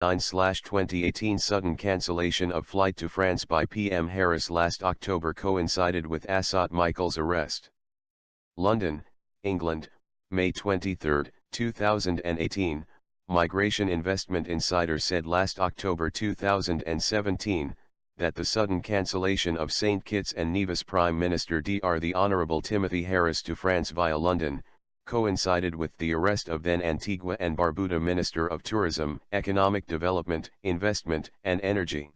9/2018 sudden cancellation of flight to France by PM Harris last October coincided with Asot Michael's arrest. London, England, May 23, 2018, Migration Investment Insider said last October 2017, that the sudden cancellation of St. Kitts and Nevis Prime Minister Dr. the Honourable Timothy Harris to France via London, coincided with the arrest of then Antigua and Barbuda Minister of Tourism, Economic Development, Investment and Energy.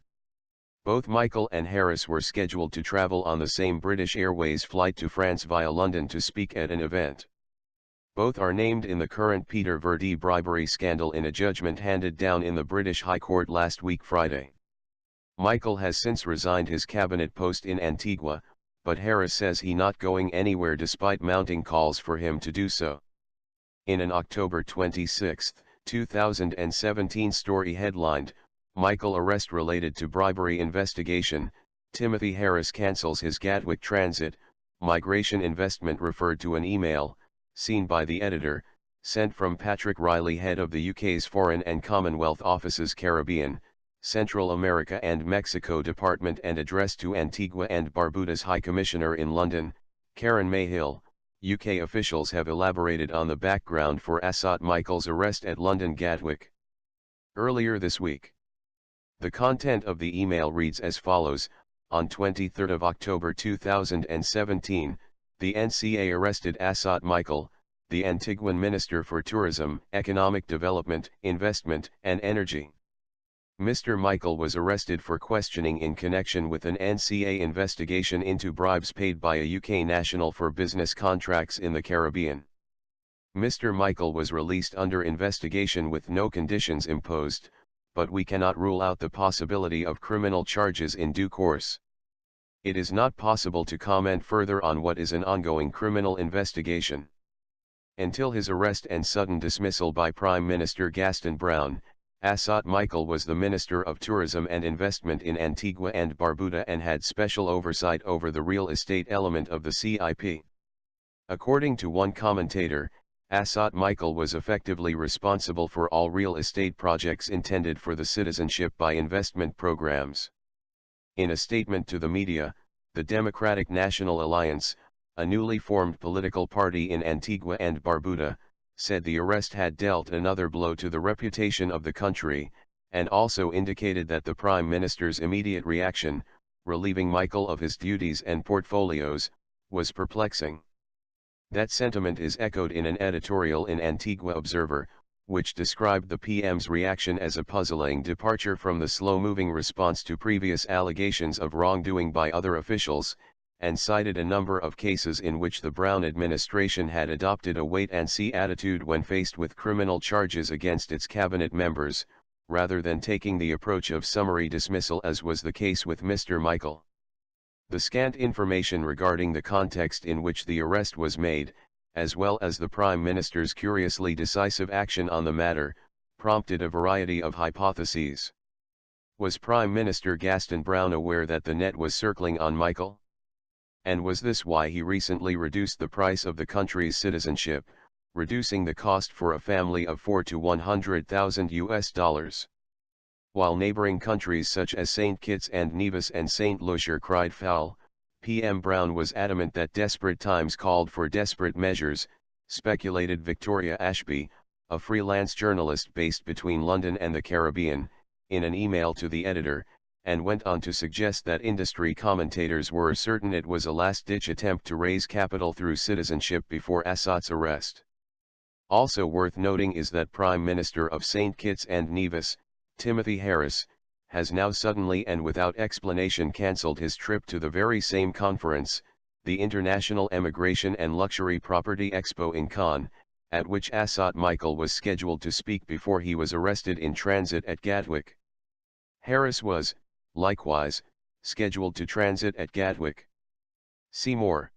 Both Michael and Harris were scheduled to travel on the same British Airways flight to France via London to speak at an event. Both are named in the current Peter Verdi bribery scandal in a judgment handed down in the British High Court last week Friday. Michael has since resigned his cabinet post in Antigua, but Harris says he's not going anywhere despite mounting calls for him to do so. In an October 26, 2017 story headlined, "Michael arrest related to bribery investigation, Timothy Harris cancels his Gatwick transit," Migration Investment referred to an email, seen by the editor, sent from Patrick Riley, head of the UK's Foreign and Commonwealth Office's Caribbean, Central America and Mexico Department and addressed to Antigua and Barbuda's High Commissioner in London, Karen Mayhill. UK officials have elaborated on the background for Asot Michael's arrest at London Gatwick earlier this week. The content of the email reads as follows: on 23 October 2017, the NCA arrested Asot Michael, the Antiguan Minister for Tourism, Economic Development, Investment and Energy. Mr. Michael was arrested for questioning in connection with an NCA investigation into bribes paid by a UK national for business contracts in the Caribbean. Mr. Michael was released under investigation with no conditions imposed, but we cannot rule out the possibility of criminal charges in due course. It is not possible to comment further on what is an ongoing criminal investigation. Until his arrest and sudden dismissal by Prime Minister Gaston Browne, Asot Michael was the Minister of Tourism and Investment in Antigua and Barbuda and had special oversight over the real estate element of the CIP. According to one commentator, Asot Michael was effectively responsible for all real estate projects intended for the citizenship by investment programs. In a statement to the media, the Democratic National Alliance, a newly formed political party in Antigua and Barbuda, said the arrest had dealt another blow to the reputation of the country, and also indicated that the Prime Minister's immediate reaction, relieving Michael of his duties and portfolios, was perplexing. That sentiment is echoed in an editorial in Antigua Observer, which described the PM's reaction as a puzzling departure from the slow-moving response to previous allegations of wrongdoing by other officials, and cited a number of cases in which the Brown administration had adopted a wait-and-see attitude when faced with criminal charges against its cabinet members, rather than taking the approach of summary dismissal as was the case with Mr. Michael. The scant information regarding the context in which the arrest was made, as well as the Prime Minister's curiously decisive action on the matter, prompted a variety of hypotheses. Was Prime Minister Gaston Browne aware that the net was circling on Michael? And was this why he recently reduced the price of the country's citizenship, reducing the cost for a family of $4 to $100,000? While neighboring countries such as St. Kitts and Nevis and St. Lucia cried foul, PM Browne was adamant that desperate times called for desperate measures, speculated Victoria Ashby, a freelance journalist based between London and the Caribbean, in an email to the editor, and went on to suggest that industry commentators were certain it was a last-ditch attempt to raise capital through citizenship before Asot's arrest. Also worth noting is that Prime Minister of St. Kitts and Nevis, Timothy Harris, has now suddenly and without explanation cancelled his trip to the very same conference, the International Emigration and Luxury Property Expo in Cannes, at which Asot Michael was scheduled to speak before he was arrested in transit at Gatwick. Harris was, likewise, scheduled to transit at Gatwick. See more.